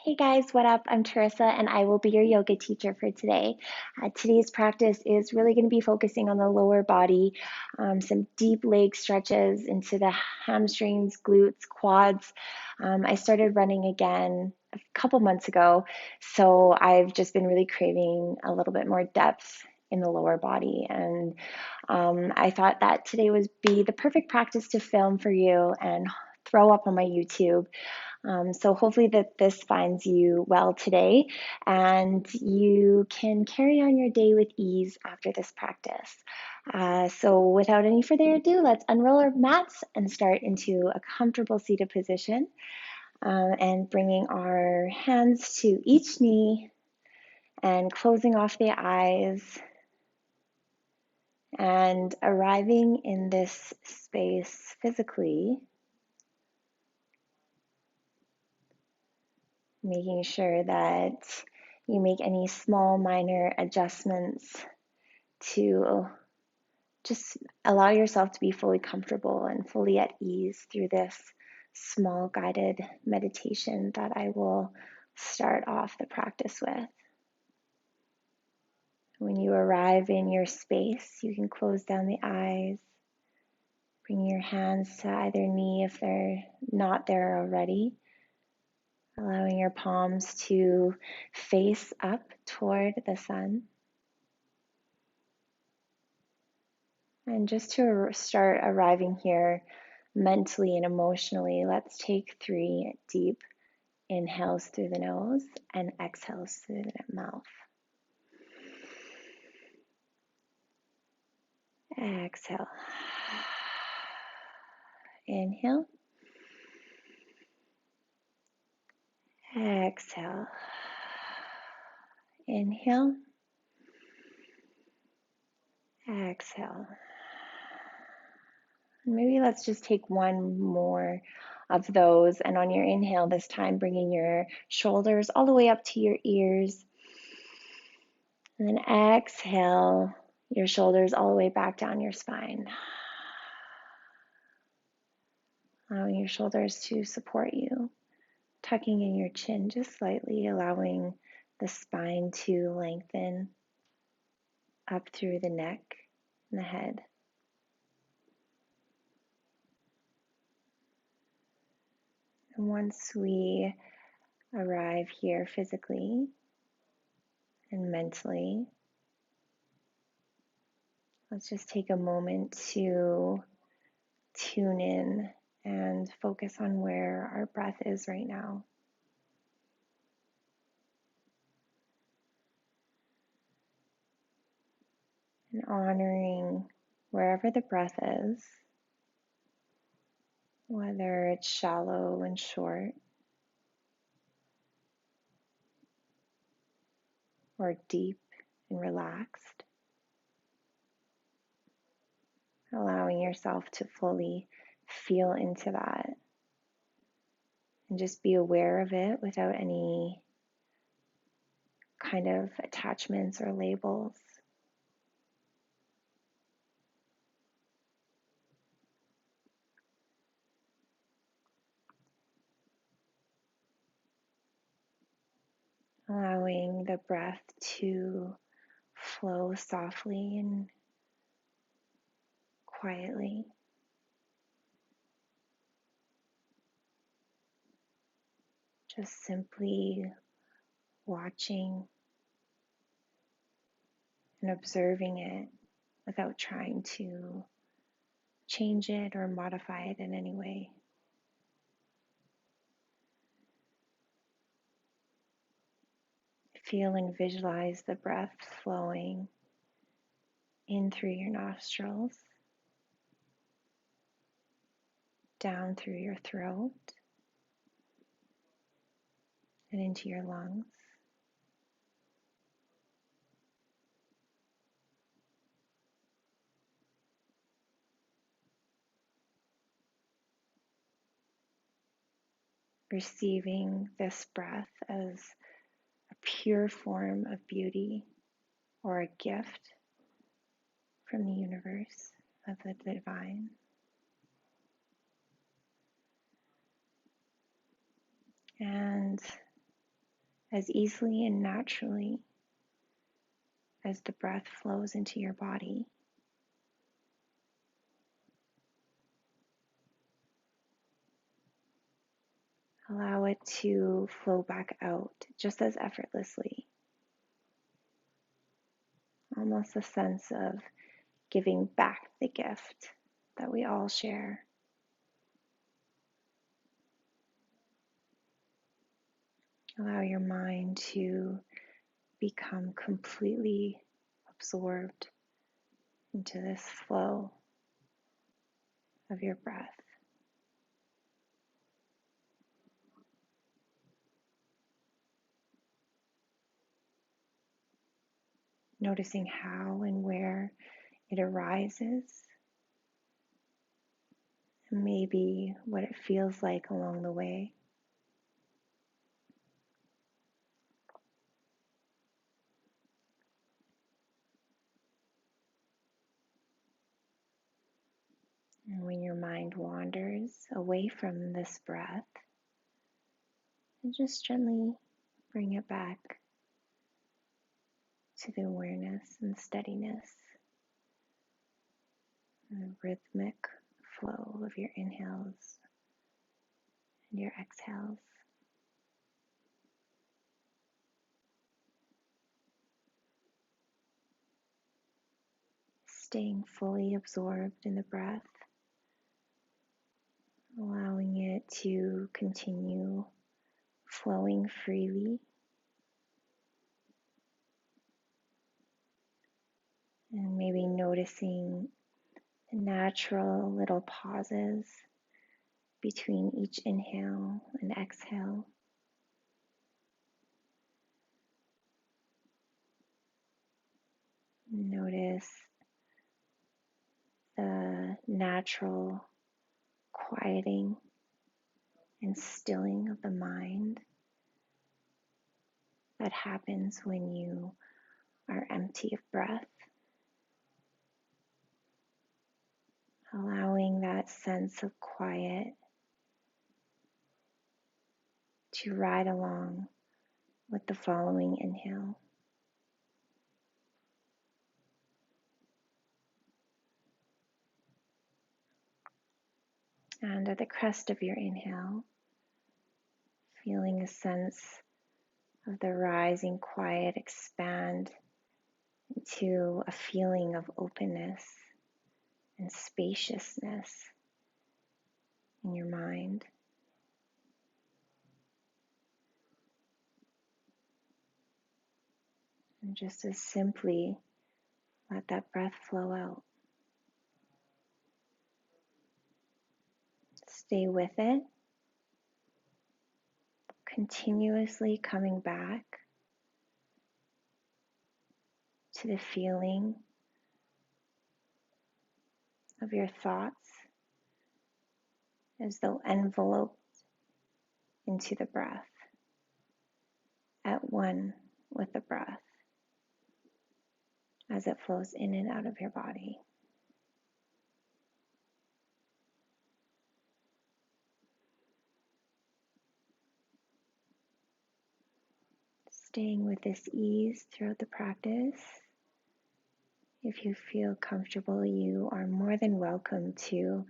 Hey guys, what up? I'm Teresa and I will be your yoga teacher for today. Today's practice is really going to be focusing on the lower body, some deep leg stretches into the hamstrings, glutes, quads. I started running again a couple months ago, so I've just been really craving a little bit more depth in the lower body, and I thought that today would be the perfect practice to film for you and throw up on my YouTube. So hopefully that this finds you well today and you can carry on your day with ease after this practice. So without any further ado, let's unroll our mats and start into a comfortable seated position, and bringing our hands to each knee and closing off the eyes and arriving in this space physically, making sure that you make any small minor adjustments to just allow yourself to be fully comfortable and fully at ease through this small guided meditation that I will start off the practice with. When you arrive in your space, you can close down the eyes, bring your hands to either knee if they're not there already, allowing your palms to face up toward the sun. And just to start arriving here mentally and emotionally, let's take 3 deep inhales through the nose and exhales through the mouth. Exhale. Inhale. Exhale. Inhale. Exhale. Maybe let's just take one more of those. And on your inhale this time, bringing your shoulders all the way up to your ears. And then exhale, your shoulders all the way back down your spine. Allowing your shoulders to support you. Tucking in your chin just slightly, allowing the spine to lengthen up through the neck and the head. And once we arrive here physically and mentally, let's just take a moment to tune in and focus on where our breath is right now. And honoring wherever the breath is, whether it's shallow and short or deep and relaxed. Allowing yourself to fully feel into that and just be aware of it without any kind of attachments or labels. Allowing the breath to flow softly and quietly. Just simply watching and observing it without trying to change it or modify it in any way. Feel and visualize the breath flowing in through your nostrils, down through your throat, and into your lungs. Receiving this breath as a pure form of beauty or a gift from the universe, of the divine. And as easily and naturally as the breath flows into your body. Allow it to flow back out just as effortlessly. Almost a sense of giving back the gift that we all share. Allow your mind to become completely absorbed into this flow of your breath. Noticing how and where it arises, and maybe what it feels like along the way. And when your mind wanders away from this breath, and just gently bring it back to the awareness and steadiness and the rhythmic flow of your inhales and your exhales. Staying fully absorbed in the breath, allowing it to continue flowing freely, and maybe noticing the natural little pauses between each inhale and exhale. Notice the natural quieting and stilling of the mind that happens when you are empty of breath. Allowing that sense of quiet to ride along with the following inhale. And at the crest of your inhale, feeling a sense of the rising quiet expand into a feeling of openness and spaciousness in your mind. And just as simply let that breath flow out. Stay with it, continuously coming back to the feeling of your thoughts as though enveloped into the breath, at one with the breath as it flows in and out of your body. Staying with this ease throughout the practice. If you feel comfortable, you are more than welcome to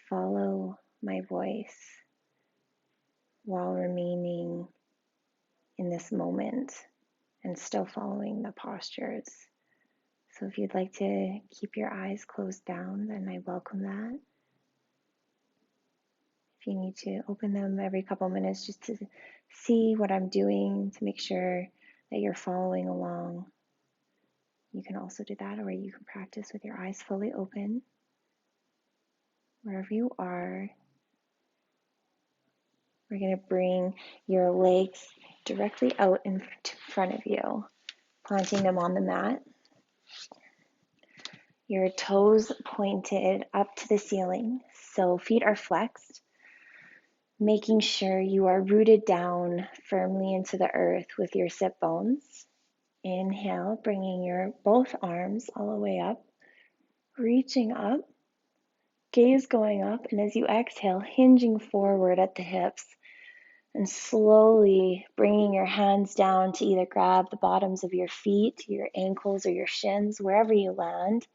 follow my voice while remaining in this moment and still following the postures. So if you'd like to keep your eyes closed down, then I welcome that. If you need to open them every couple minutes just to see what I'm doing, to make sure that you're following along, you can also do that, or you can practice with your eyes fully open. Wherever you are, we're going to bring your legs directly out in front of you, planting them on the mat. Your toes pointed up to the ceiling, so feet are flexed, making sure you are rooted down firmly into the earth with your sit bones. Inhale, bringing your both arms all the way up, reaching up, gaze going up, and as you exhale, hinging forward at the hips, And slowly bringing your hands down to either grab the bottoms of your feet, your ankles, or your shins, wherever you land.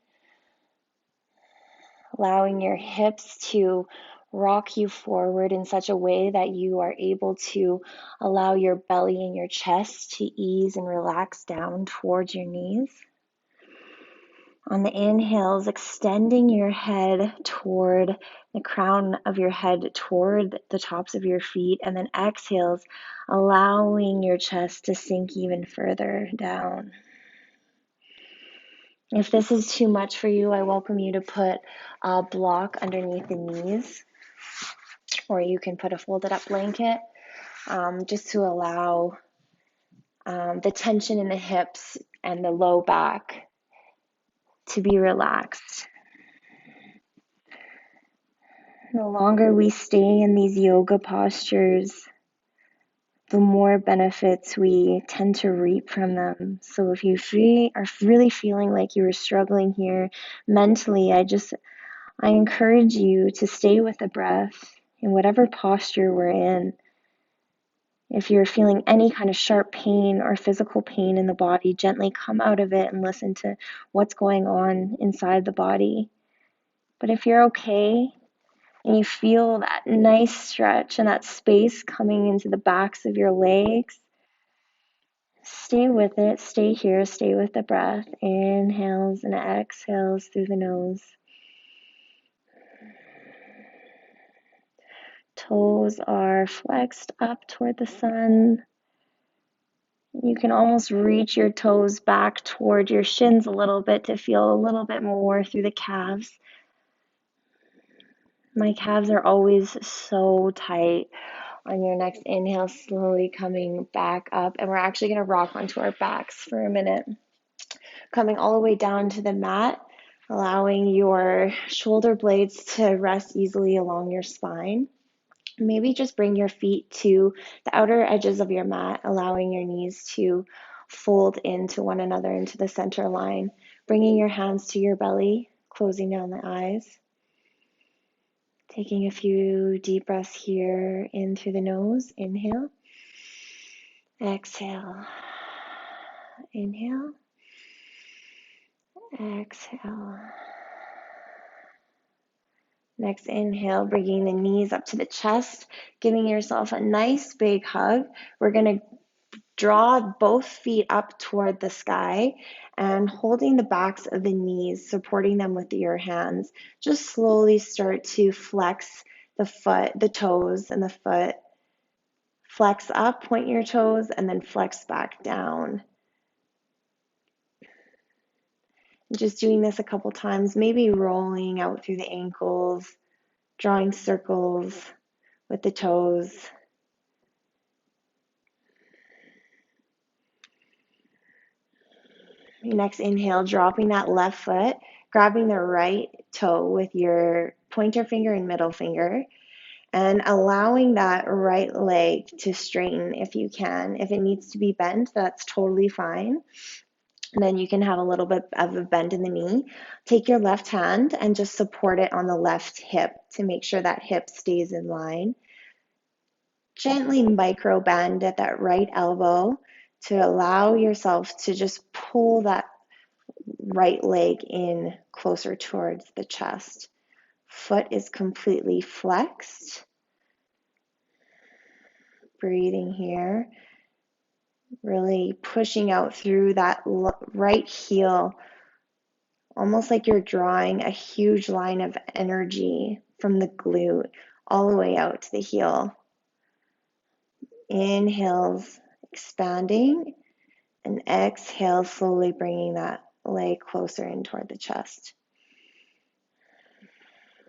Allowing your hips to rock you forward in such a way that you are able to allow your belly and your chest to ease and relax down towards your knees. On the inhales, extending your head toward the crown of your head, toward the tops of your feet, and then exhales, allowing your chest to sink even further down. If this is too much for you, I welcome you to put a block underneath the knees, or you can put a folded up blanket, just to allow the tension in the hips and the low back to be relaxed. The longer we stay in these yoga postures, the more benefits we tend to reap from them. So if you are really feeling like you are struggling here mentally, I encourage you to stay with the breath in whatever posture we're in. If you're feeling any kind of sharp pain or physical pain in the body, gently come out of it and listen to what's going on inside the body. But if you're okay, and you feel that nice stretch and that space coming into the backs of your legs, stay with it, stay here, stay with the breath. Inhales and exhales through the nose. Toes are flexed up toward the sun. You can almost reach your toes back toward your shins a little bit to feel a little bit more through the calves. My calves are always so tight. On your next inhale, slowly coming back up, and we're actually going to rock onto our backs for a minute. Coming all the way down to the mat, allowing your shoulder blades to rest easily along your spine. Maybe just bring your feet to the outer edges of your mat, allowing your knees to fold into one another into the center line. Bringing your hands to your belly, closing down the eyes. Taking a few deep breaths here in through the nose. Inhale. Exhale. Inhale. Exhale. Next inhale, bringing the knees up to the chest, giving yourself a nice big hug. We're going to draw both feet up toward the sky and holding the backs of the knees, supporting them with your hands. Just slowly start to flex the foot, the toes, and the foot. Flex up, point your toes, and then flex back down. Just doing this a couple times, maybe rolling out through the ankles, drawing circles with the toes. Next inhale, dropping that left foot, grabbing the right toe with your pointer finger and middle finger, and allowing that right leg to straighten if you can. If it needs to be bent, that's totally fine. And then you can have a little bit of a bend in the knee. Take your left hand and just support it on the left hip to make sure that hip stays in line. Gently micro bend at that right elbow to allow yourself to just pull that right leg in closer towards the chest. Foot is completely flexed. Breathing here. Really pushing out through that right heel, almost like you're drawing a huge line of energy from the glute all the way out to the heel. Inhales, expanding, and exhale, slowly bringing that leg closer in toward the chest.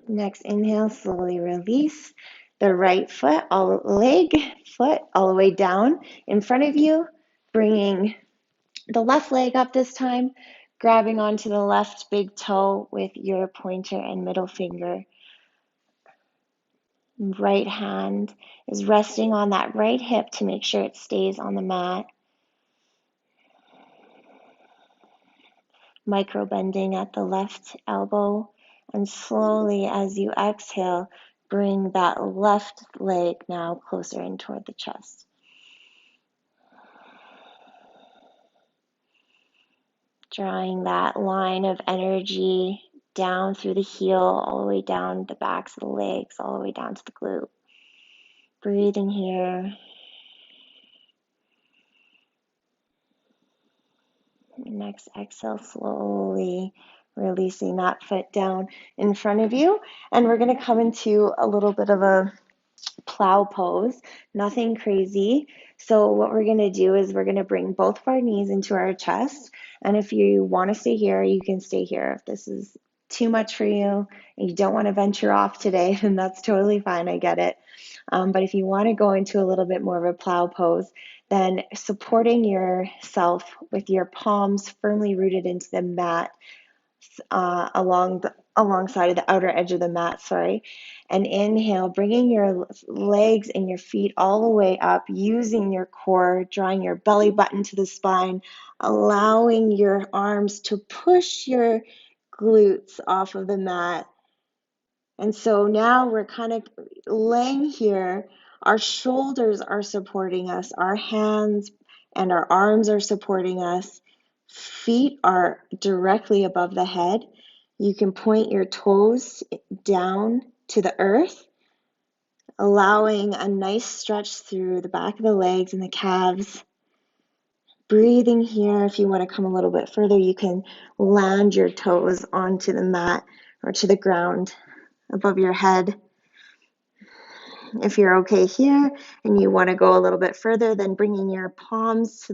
Next inhale, slowly release the right foot, foot all the way down in front of you, bringing the left leg up this time, grabbing onto the left big toe with your pointer and middle finger. Right hand is resting on that right hip to make sure it stays on the mat. Micro bending at the left elbow, and slowly as you exhale, Bring that left leg now closer in toward the chest. Drawing that line of energy down through the heel, all the way down the backs of the legs, all the way down to the glute. Breathe in here. Next exhale, slowly releasing that foot down in front of you. And we're going to come into a little bit of a plow pose, nothing crazy. So what we're going to do is we're going to bring both of our knees into our chest. And if you want to stay here, you can stay here. If this is too much for you and you don't want to venture off today, then that's totally fine. I get it. But if you want to go into a little bit more of a plow pose, then supporting yourself with your palms firmly rooted into the mat, alongside of the outer edge of the mat, and inhale, bringing your legs and your feet all the way up, using your core, drawing your belly button to the spine, allowing your arms to push your glutes off of the mat. And so now we're kind of laying here. Our shoulders are supporting us. Our hands and our arms are supporting us. Feet are directly above the head. You can point your toes down to the earth, allowing a nice stretch through the back of the legs and the calves. Breathing here. If you want to come a little bit further, you can land your toes onto the mat or to the ground above your head. If you're okay here and you want to go a little bit further, then bringing your palms to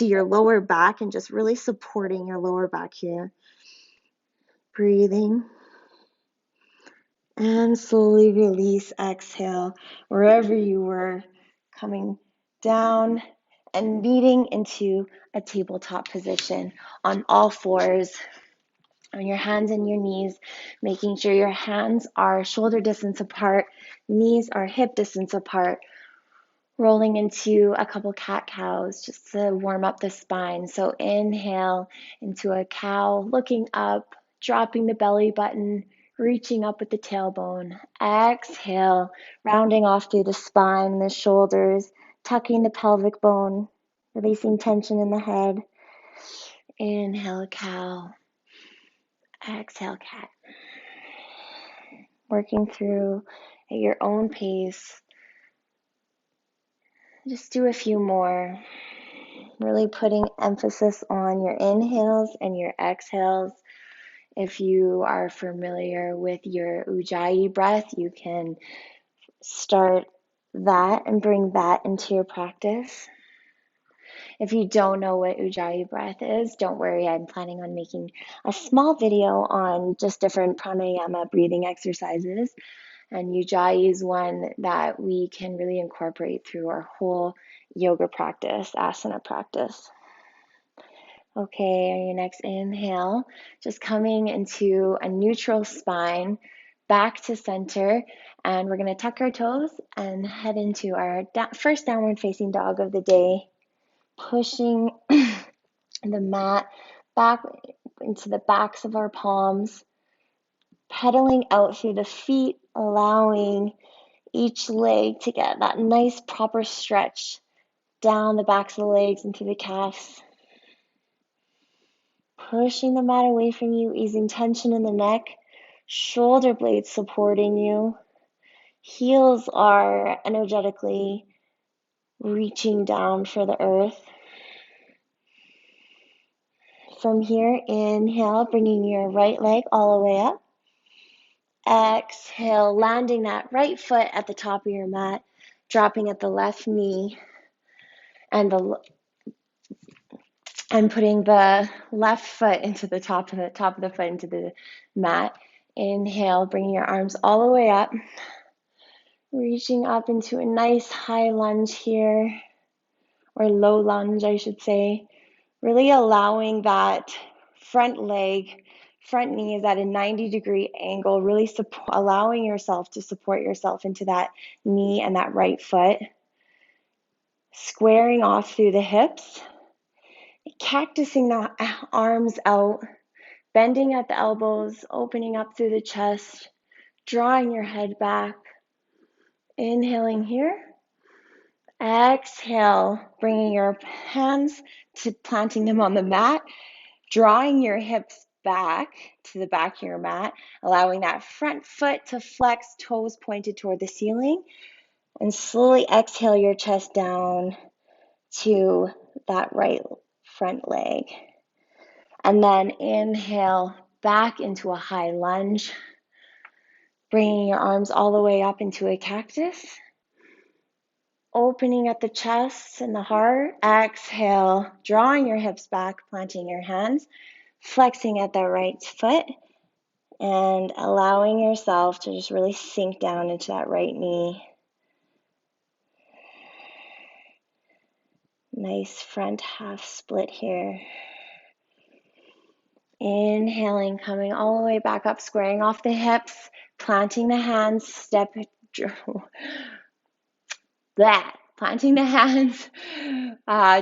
your lower back and just really supporting your lower back here. Breathing. And slowly release, exhale, wherever you were, coming down and meeting into a tabletop position on all fours, on your hands and your knees, making sure your hands are shoulder distance apart, knees are hip distance apart, rolling into a couple cat-cows just to warm up the spine. So inhale into a cow, looking up, dropping the belly button, reaching up with the tailbone. Exhale, rounding off through the spine, the shoulders, tucking the pelvic bone, releasing tension in the head. Inhale, cow. Exhale, cat. Working through at your own pace. Just do a few more. Really putting emphasis on your inhales and your exhales. If you are familiar with your Ujjayi breath, you can start that and bring that into your practice. If you don't know what Ujjayi breath is, don't worry. I'm planning on making a small video on just different pranayama breathing exercises. And Ujjayi is one that we can really incorporate through our whole yoga practice, asana practice. Okay, on your next inhale, just coming into a neutral spine, back to center, and we're going to tuck our toes and head into our first downward facing dog of the day, pushing the mat back into the backs of our palms, pedaling out through the feet, allowing each leg to get that nice proper stretch down the backs of the legs and through the calves. Pushing the mat away from you, easing tension in the neck, shoulder blades supporting you. Heels are energetically reaching down for the earth. From here, inhale, bringing your right leg all the way up. Exhale, landing that right foot at the top of your mat, dropping at the left knee, and putting the left foot into the top of the foot into the mat. Inhale, bringing your arms all the way up, reaching up into a nice high lunge here, or low lunge, I should say. Really allowing that front knee is at a 90-degree angle, really allowing yourself to support yourself into that knee and that right foot. Squaring off through the hips, cactusing the arms out, bending at the elbows, opening up through the chest, drawing your head back. Inhaling here. Exhale, bringing your hands to planting them on the mat, drawing your hips back to the back of your mat, allowing that front foot to flex, toes pointed toward the ceiling, and slowly exhale your chest down to that right front leg. And then inhale back into a high lunge, bringing your arms all the way up into a cactus. Opening at the chest and the heart. Exhale, drawing your hips back, planting your hands, flexing at that right foot, and allowing yourself to just really sink down into that right knee. Nice front half split here. Inhaling, coming all the way back up, squaring off the hips, planting the hands, planting the hands,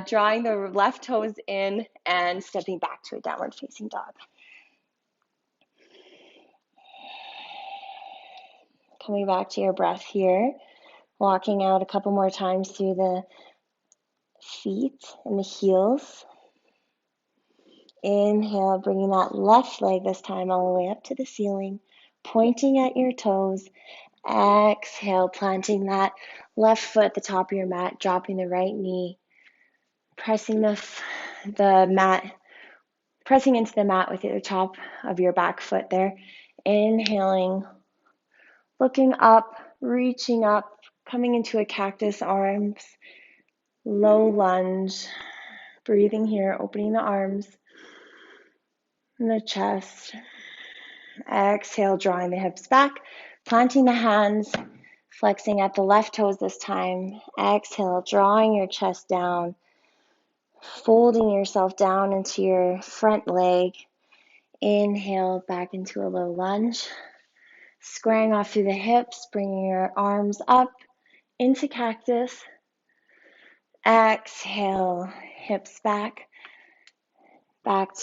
drawing the left toes in and stepping back to a downward facing dog. Coming back to your breath here, walking out a couple more times through the feet and the heels. Inhale, bringing that left leg this time all the way up to the ceiling, pointing at your toes. Exhale, planting that left foot at the top of your mat, dropping the right knee, pressing the mat, pressing into the mat with the top of your back foot there. Inhaling, looking up, reaching up, coming into a cactus arms, low lunge, breathing here, opening the arms and the chest. Exhale, drawing the hips back, planting the hands, flexing at the left toes this time. Exhale, drawing your chest down, folding yourself down into your front leg. Inhale, back into a low lunge. Squaring off through the hips, bringing your arms up into cactus. Exhale, hips back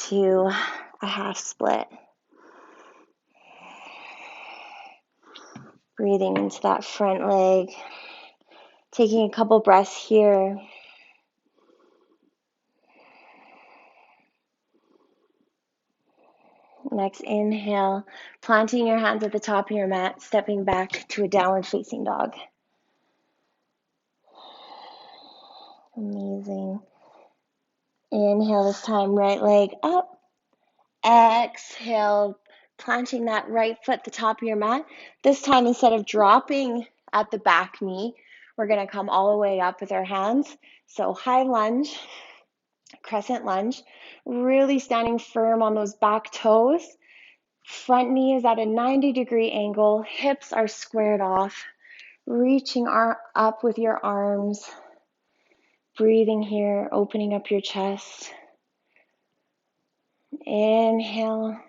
to a half split. Breathing into that front leg. Taking a couple breaths here. Next inhale, planting your hands at the top of your mat, stepping back to a downward facing dog. Amazing. Inhale this time, right leg up. Exhale, planting that right foot at the top of your mat. This time, instead of dropping at the back knee, we're going to come all the way up with our hands. So high lunge, crescent lunge, really standing firm on those back toes. Front knee is at a 90-degree angle. Hips are squared off. Reaching up with your arms. Breathing here, opening up your chest. Inhale.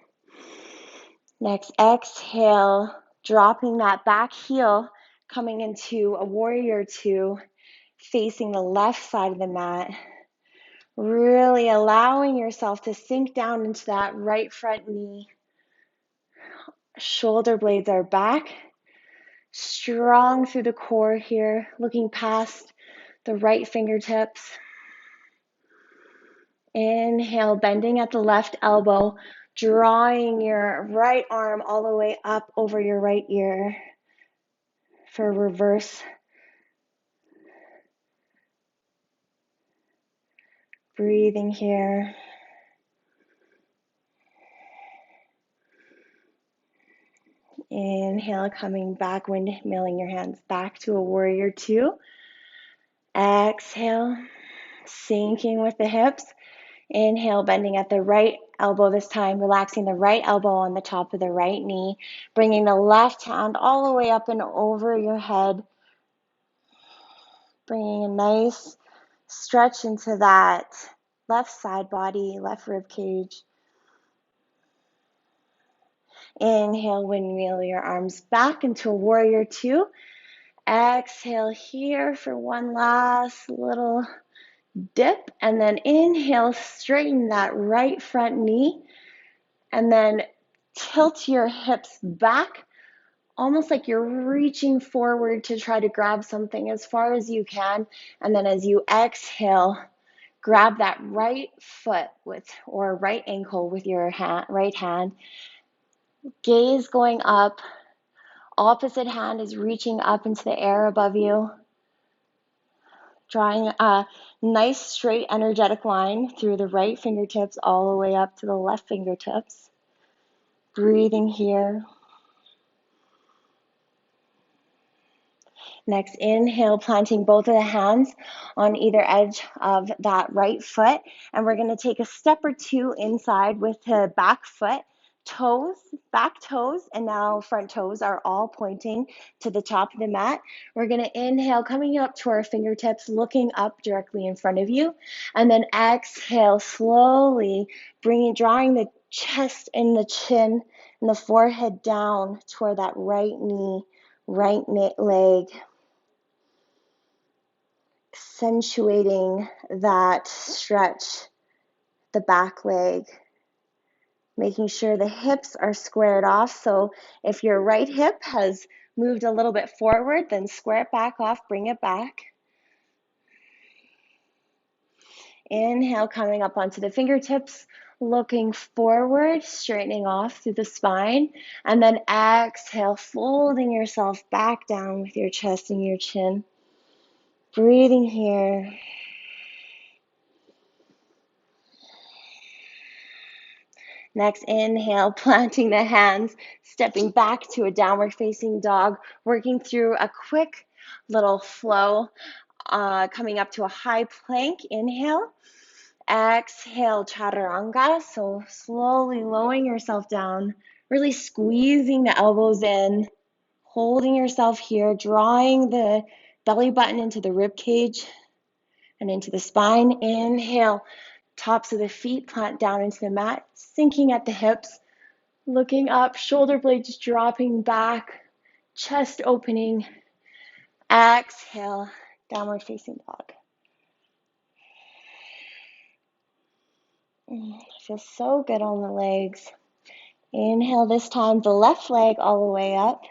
Next, exhale, dropping that back heel, coming into a warrior two, facing the left side of the mat. Really allowing yourself to sink down into that right front knee. Shoulder blades are back. Strong through the core here, looking past the right fingertips. Inhale, bending at the left elbow, drawing your right arm all the way up over your right ear for reverse. Breathing here. Inhale, coming back, windmilling your hands back to a warrior two. Exhale, sinking with the hips. Inhale, bending at the right elbow this time, relaxing the right elbow on the top of the right knee, bringing the left hand all the way up and over your head, bringing a nice stretch into that left side body, left rib cage. Inhale, windmill your arms back into a warrior two. Exhale here for one last little dip, and then inhale, straighten that right front knee, and then tilt your hips back almost like you're reaching forward to try to grab something as far as you can. And then as you exhale, grab that right foot or right ankle with your right hand. Gaze going up. Opposite hand is reaching up into the air above you. Drawing a nice straight energetic line through the right fingertips all the way up to the left fingertips. Breathing here. Next, inhale, planting both of the hands on either edge of that right foot. And we're going to take a step or two inside with the back foot. Toes, back toes, and now front toes are all pointing to the top of the mat. We're going to inhale, coming up to our fingertips, looking up directly in front of you. And then exhale, slowly drawing the chest and the chin and the forehead down toward that right knee, right leg. Accentuating that stretch, the back leg, making sure the hips are squared off. So if your right hip has moved a little bit forward, then square it back off, bring it back. Inhale, coming up onto the fingertips, looking forward, straightening off through the spine. And then exhale, folding yourself back down with your chest and your chin. Breathing here. Next, inhale, planting the hands, stepping back to a downward facing dog, working through a quick little flow, coming up to a high plank. Inhale. Exhale, chaturanga. So slowly lowering yourself down, really squeezing the elbows in, holding yourself here, drawing the belly button into the rib cage and into the spine. Inhale, tops of the feet plant down into the mat, sinking at the hips, looking up, shoulder blades dropping back, chest opening. Exhale, downward facing dog. Feels so good on the legs. Inhale this time, the left leg all the way up.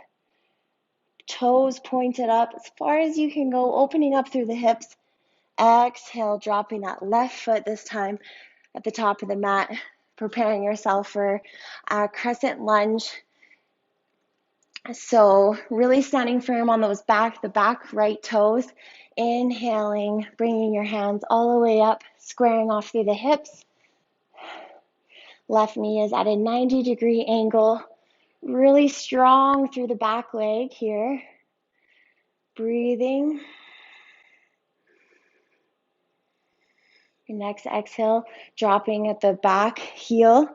Toes pointed up as far as you can go, opening up through the hips. Exhale, dropping that left foot this time at the top of the mat, preparing yourself for a crescent lunge. So really standing firm on those the back right toes. Inhaling, bringing your hands all the way up, squaring off through the hips. Left knee is at a 90-degree angle. Really strong through the back leg here. Breathing. Next exhale, dropping at the back heel,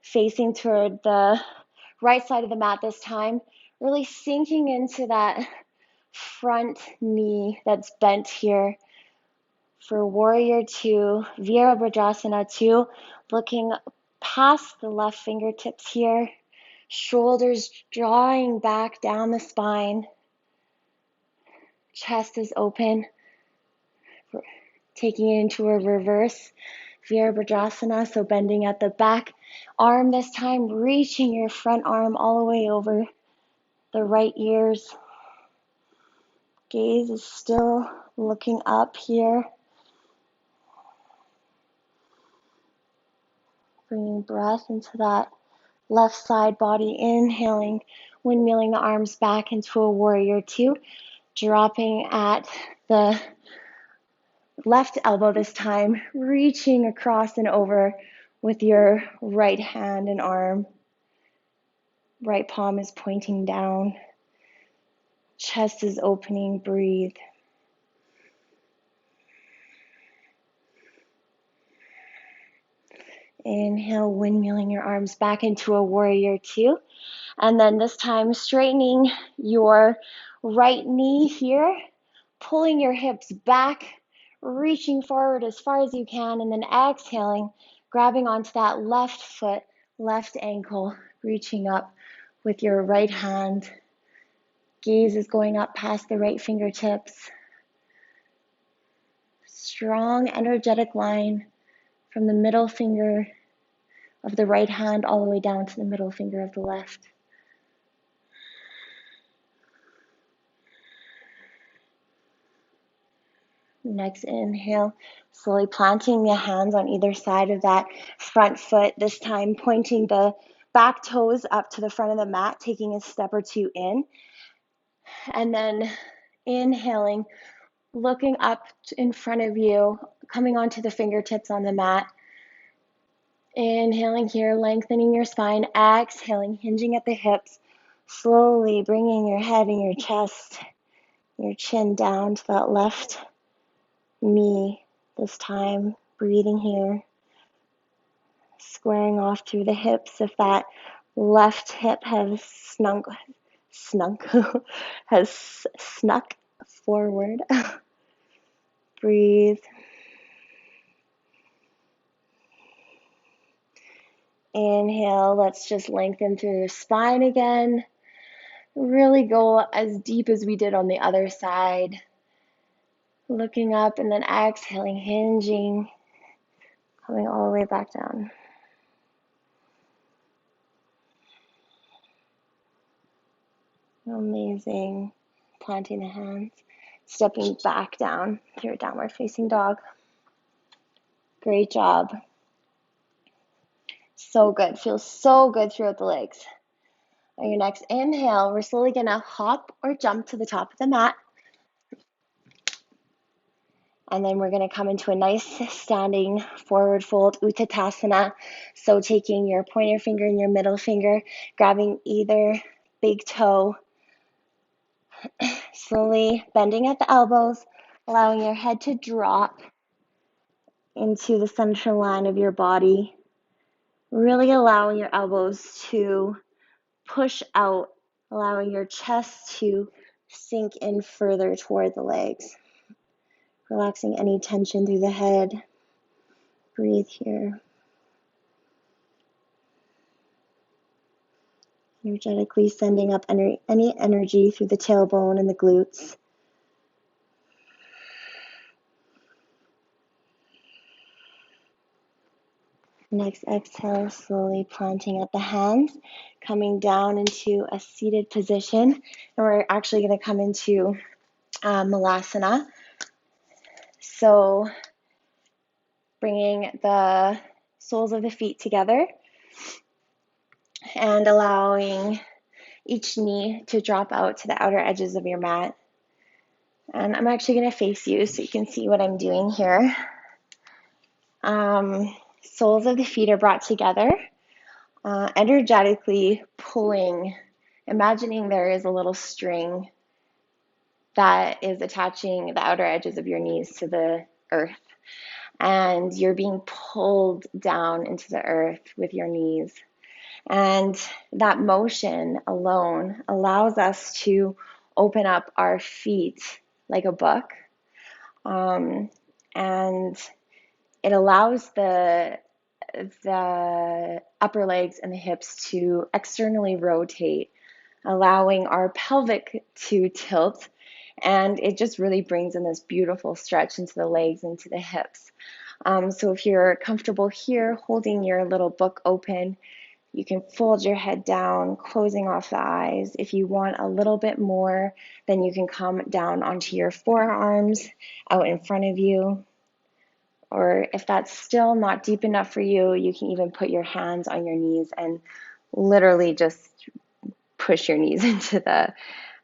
facing toward the right side of the mat this time. Really sinking into that front knee that's bent here. For warrior two, Viera Vrajasana 2, looking past the left fingertips here, shoulders drawing back down the spine, chest is open, taking it into a reverse Viera Vrajasana, so bending at the back arm this time, reaching your front arm all the way over the right ears. Gaze is still looking up here. Bringing breath into that left side body, inhaling, windmilling the arms back into a warrior two, dropping at the left elbow this time, reaching across and over with your right hand and arm. Right palm is pointing down. Chest is opening, breathe. Inhale, windmilling your arms back into a warrior two. And then this time, straightening your right knee here, pulling your hips back, reaching forward as far as you can, and then exhaling, grabbing onto that left foot, left ankle, reaching up with your right hand. Gaze is going up past the right fingertips. Strong, energetic line from the middle finger of the right hand all the way down to the middle finger of the left. Next inhale, slowly planting the hands on either side of that front foot, this time pointing the back toes up to the front of the mat, taking a step or two in, and then inhaling, looking up in front of you, coming onto the fingertips on the mat. Inhaling here, lengthening your spine. Exhaling, hinging at the hips, slowly bringing your head and your chest, your chin down to that left knee this time. Breathing here, squaring off through the hips. If that left hip has has snuck forward. Breathe. Inhale, let's just lengthen through your spine again. Really go as deep as we did on the other side. Looking up and then exhaling, hinging, coming all the way back down. Amazing. Planting the hands, stepping back down to your downward facing dog. Great job. So good. Feels so good throughout the legs. On your next inhale, we're slowly going to hop or jump to the top of the mat. And then we're going to come into a nice standing forward fold, Uttatasana. So taking your pointer finger and your middle finger, grabbing either big toe, slowly bending at the elbows, allowing your head to drop into the central line of your body. Really allowing your elbows to push out, allowing your chest to sink in further toward the legs. Relaxing any tension through the head. Breathe here. Energetically sending up any energy through the tailbone and the glutes. Next exhale, slowly planting at the hands, coming down into a seated position. And we're actually going to come into Malasana. So bringing the soles of the feet together and allowing each knee to drop out to the outer edges of your mat. And I'm actually going to face you so you can see what I'm doing here. Soles of the feet are brought together, energetically pulling, imagining there is a little string that is attaching the outer edges of your knees to the earth. And you're being pulled down into the earth with your knees. And that motion alone allows us to open up our feet like a book. And it allows the upper legs and the hips to externally rotate, allowing our pelvic to tilt. And it just really brings in this beautiful stretch into the legs and to the hips. So if you're comfortable here, holding your little book open, you can fold your head down, closing off the eyes. If you want a little bit more, then you can come down onto your forearms out in front of you. Or if that's still not deep enough for you, you can even put your hands on your knees and literally just push your knees into the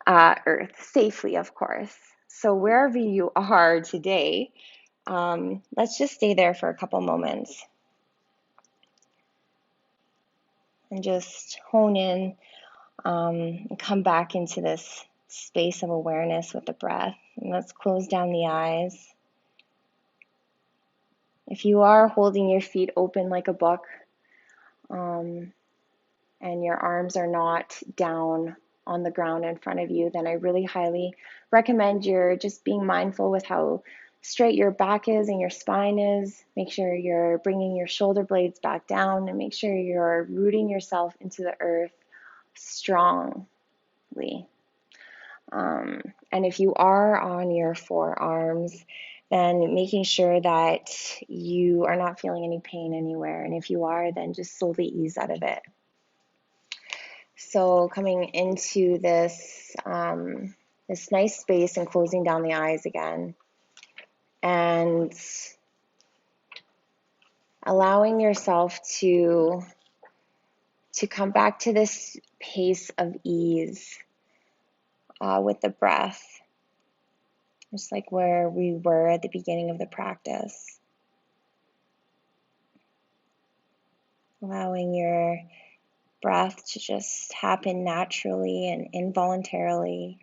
earth, safely, of course. So wherever you are today, let's just stay there for a couple moments and just hone in and come back into this space of awareness with the breath. And let's close down the eyes. If you are holding your feet open like a book, and your arms are not down on the ground in front of you, then I really highly recommend you're just being mindful with how straight your back is and your spine is. Make sure you're bringing your shoulder blades back down and make sure you're rooting yourself into the earth strongly. And if you are on your forearms, then making sure that you are not feeling any pain anywhere. And if you are, then just slowly ease out of it. So coming into this nice space and closing down the eyes again. and allowing yourself to come back to this pace of ease with the breath, just like where we were at the beginning of the practice. Allowing your breath to just happen naturally and involuntarily.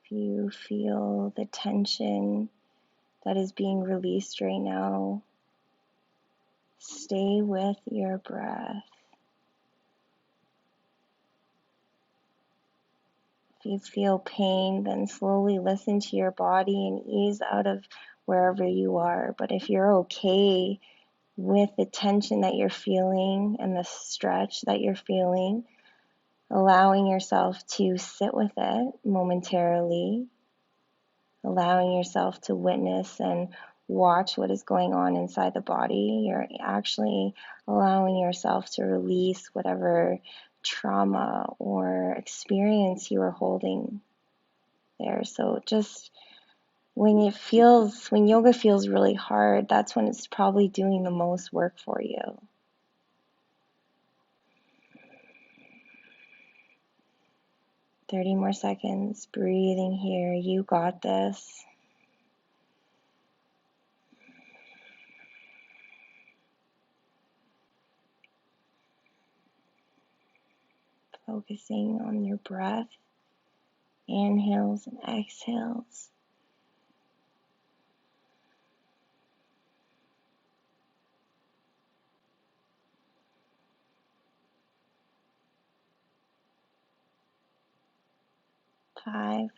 If you feel the tension that is being released right now, stay with your breath. If you feel pain, then slowly listen to your body and ease out of wherever you are. But if you're okay with the tension that you're feeling and the stretch that you're feeling, allowing yourself to sit with it momentarily, allowing yourself to witness and watch what is going on inside the body. You're actually allowing yourself to release whatever trauma or experience you are holding there. So just when yoga feels really hard, that's when it's probably doing the most work for you. 30 more seconds, breathing here. You got this. Focusing on your breath, inhales and exhales. Five,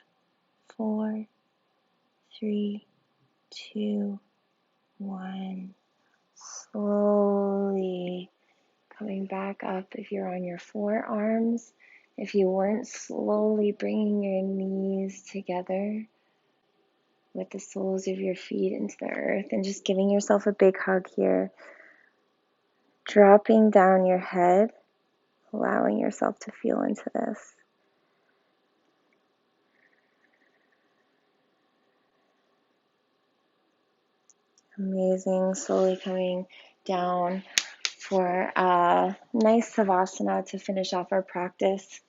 4, 3, 2, 1. Slowly coming back up if you're on your forearms. If you weren't, slowly bringing your knees together with the soles of your feet into the earth and just giving yourself a big hug here. Dropping down your head, allowing yourself to feel into this. Amazing. Slowly coming down for a nice Savasana to finish off our practice.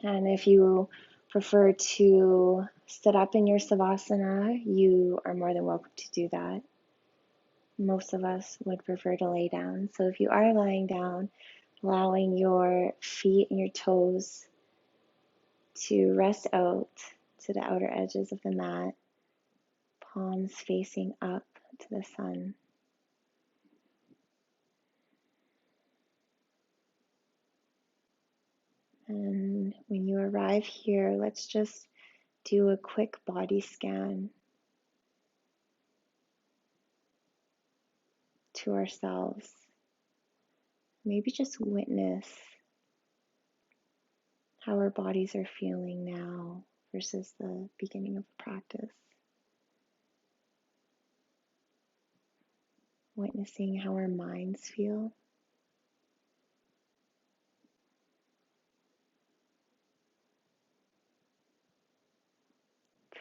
And if you prefer to sit up in your Savasana, you are more than welcome to do that. Most of us would prefer to lay down. So if you are lying down, allowing your feet and your toes to rest out to the outer edges of the mat, palms facing up to the sun. And when you arrive here, let's just do a quick body scan to ourselves. Maybe just witness how our bodies are feeling now versus the beginning of the practice. Witnessing how our minds feel.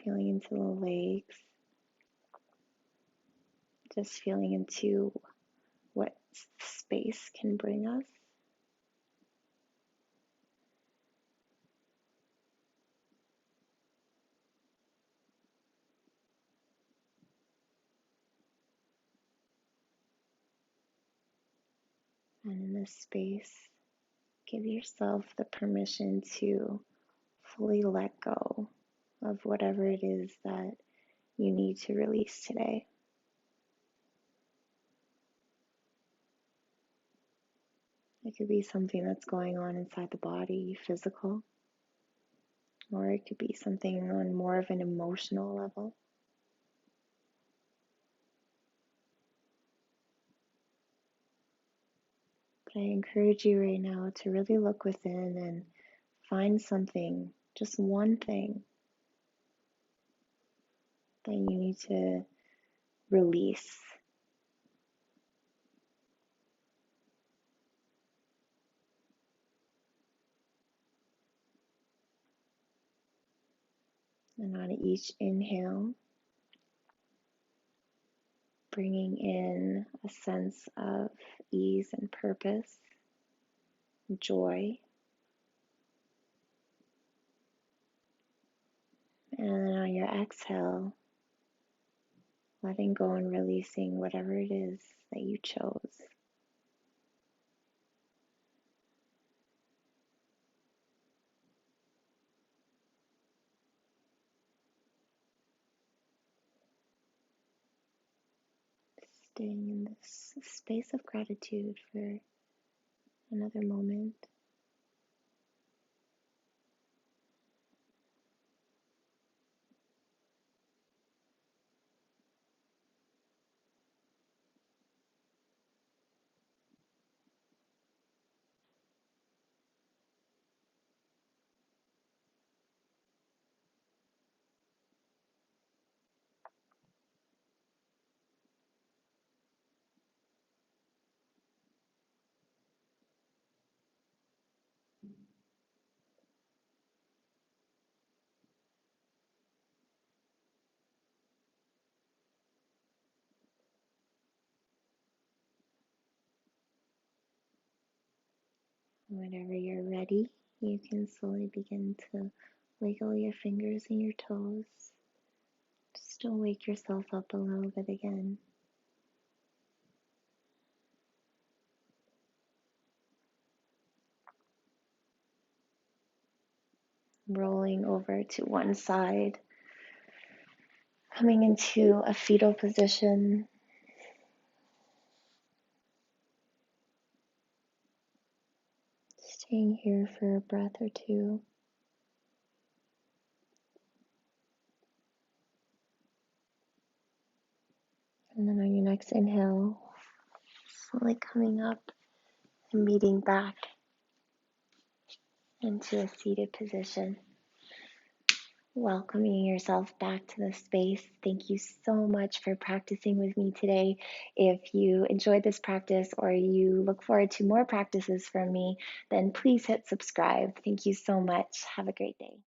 Feeling into the legs. Just feeling into what space can bring us. And in this space, give yourself the permission to fully let go of whatever it is that you need to release today. It could be something that's going on inside the body, physical, or it could be something on more of an emotional level. But I encourage you right now to really look within and find something, just one thing that you need to release. And on each inhale, bringing in a sense of ease and purpose, joy. And then on your exhale, letting go and releasing whatever it is that you chose. Staying in this space of gratitude for another moment. Whenever you're ready, you can slowly begin to wiggle your fingers and your toes, just to wake yourself up a little bit again. Rolling over to one side, coming into a fetal position. Staying here for a breath or two. And then on your next inhale, slowly coming up and meeting back into a seated position. Welcoming yourself back to the space. Thank you so much for practicing with me today. If you enjoyed this practice or you look forward to more practices from me, then please hit subscribe. Thank you so much. Have a great day.